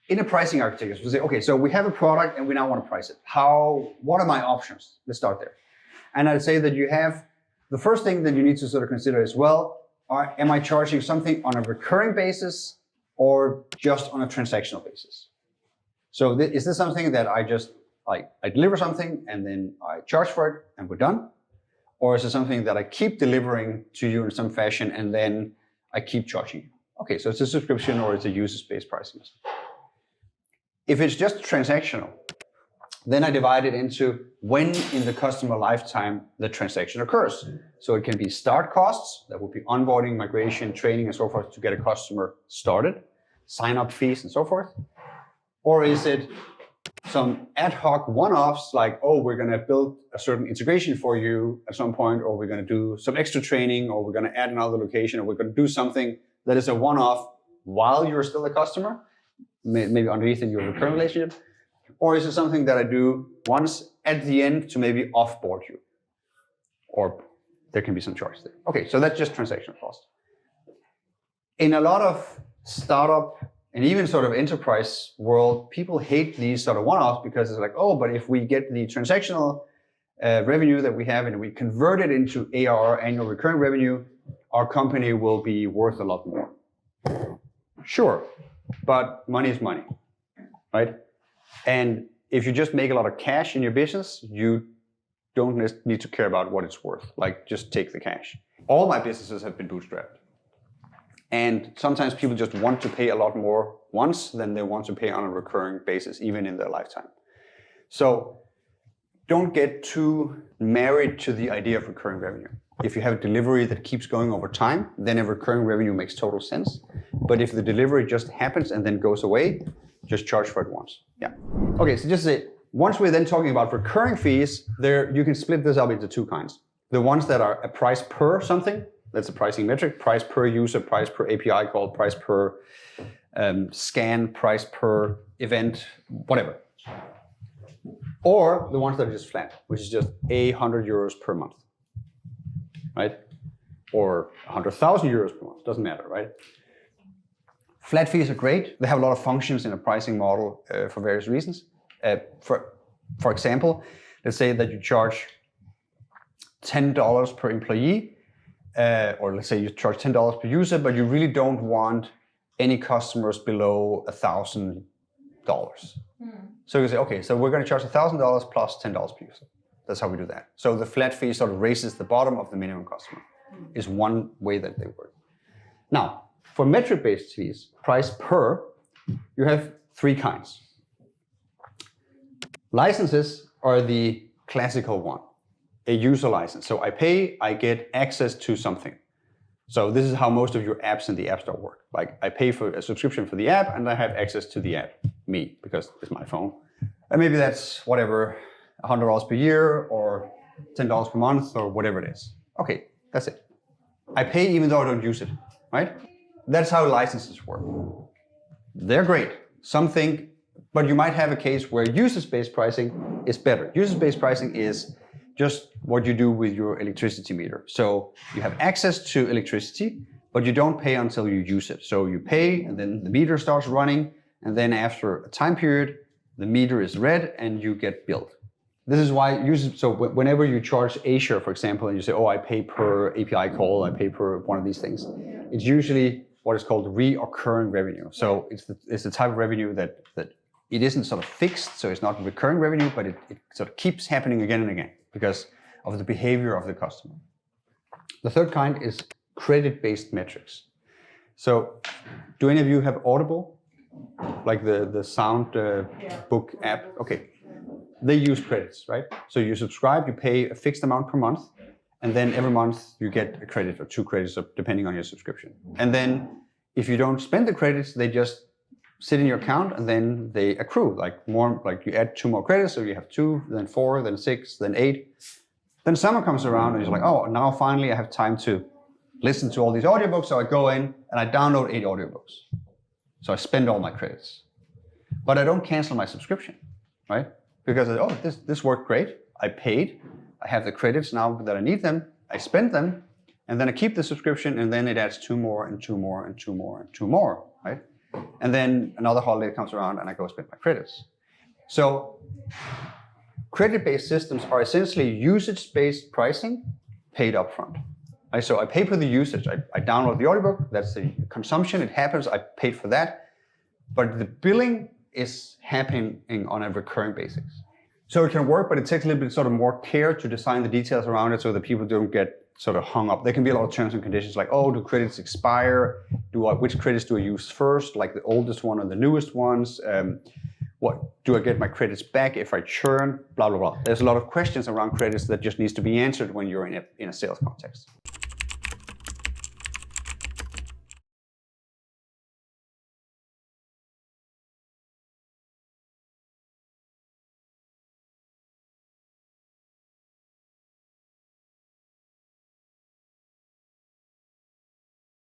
in a pricing architecture, we say, okay, so we have a product and we now want to price it. What are my options? Let's start there. And I'd say that you have, the first thing that you need to sort of consider is, well, am I charging something on a recurring basis or just on a transactional basis? So is this something that I just, I deliver something and then I charge for it and we're done? Or is it something that I keep delivering to you in some fashion and then I keep charging you? Okay, so it's a subscription or it's a usage-based pricing. If it's just transactional, then I divide it into when in the customer lifetime the transaction occurs. So it can be start costs, that would be onboarding, migration, training, and so forth to get a customer started, sign-up fees, and so forth. Or is it some ad hoc one-offs like, oh, we're going to build a certain integration for you at some point, or we're going to do some extra training, or we're going to add another location, or we're going to do something that is a one-off while you're still a customer, maybe underneath in your recurring relationship. Or is it something that I do once at the end to maybe offboard you? Or there can be some charge there. Okay, so that's just transactional cost. In a lot of startup and even sort of enterprise world, people hate these sort of one-offs because it's like, oh, but if we get the transactional revenue that we have and we convert it into ARR, annual recurring revenue, our company will be worth a lot more. Sure, but money is money, right? And if you just make a lot of cash in your business, you don't need to care about what it's worth. Like, just take the cash. All my businesses have been bootstrapped. And sometimes people just want to pay a lot more once than they want to pay on a recurring basis, even in their lifetime. So don't get too married to the idea of recurring revenue. If you have a delivery that keeps going over time, then a recurring revenue makes total sense. But if the delivery just happens and then goes away, just charge for it once. Yeah. Okay, so just say, once we're then talking about recurring fees, you can split this up into two kinds. The ones that are a price per something, that's a pricing metric, price per user, price per API call, price per scan, price per event, whatever. Or the ones that are just flat, which is just 100 euros per month, right? Or 100,000 euros per month, doesn't matter, right? Flat fees are great. They have a lot of functions in a pricing model for various reasons. For example, let's say that you charge $10 per employee, or let's say you charge $10 per user, but you really don't want any customers below $1,000. So you say, okay, so we're going to charge $1,000 plus $10 per user. That's how we do that. So the flat fee sort of raises the bottom of the minimum customer, is one way that they work. Now, for metric-based fees, price per, you have three kinds. Licenses are the classical one, a user license. So I pay, I get access to something. So this is how most of your apps in the App Store work. Like, I pay for a subscription for the app and I have access to the app, me, because it's my phone. And maybe that's whatever, $100 per year or $10 per month or whatever it is. Okay, that's it. I pay even though I don't use it, right? That's how licenses work. They're great. Some think, but you might have a case where usage-based pricing is better. Usage-based pricing is just what you do with your electricity meter. So you have access to electricity, but you don't pay until you use it. So you pay, and then the meter starts running, and then after a time period, the meter is read and you get billed. This is why whenever you charge Azure, for example, and you say, oh, I pay per API call, I pay per one of these things, it's usually what is called reoccurring revenue. So it's the type of revenue that it isn't sort of fixed, so it's not recurring revenue, but it sort of keeps happening again and again because of the behavior of the customer. The third kind is credit-based metrics. So do any of you have Audible? Like the sound book app? Okay. They use credits, right? So you subscribe, you pay a fixed amount per month, and then every month you get a credit or 2 credits depending on your subscription. And then if you don't spend the credits, they just sit in your account and then they accrue, like you add 2 more credits, so you have 2, then 4, then 6, then 8. Then summer comes around and you're like, oh, now finally I have time to listen to all these audiobooks, so I go in and I download 8 audiobooks. So I spend all my credits. But I don't cancel my subscription, right? Because this worked great, I paid, I have the credits now that I need them, I spend them, and then I keep the subscription, and then it adds 2 more and 2 more and 2 more and 2 more, right? and then another holiday comes around and I go spend my credits. So credit-based systems are essentially usage-based pricing paid upfront. So I pay for the usage. I download the audiobook, that's the consumption, it happens, I paid for that. But the billing is happening on a recurring basis. So it can work, but it takes a little bit sort of more care to design the details around it so that people don't get sort of hung up. There can be a lot of terms and conditions like, oh, do credits expire? Which credits do I use first? Like the oldest one or the newest ones? What do I get my credits back if I churn? Blah, blah, blah. There's a lot of questions around credits that just needs to be answered when you're in a sales context.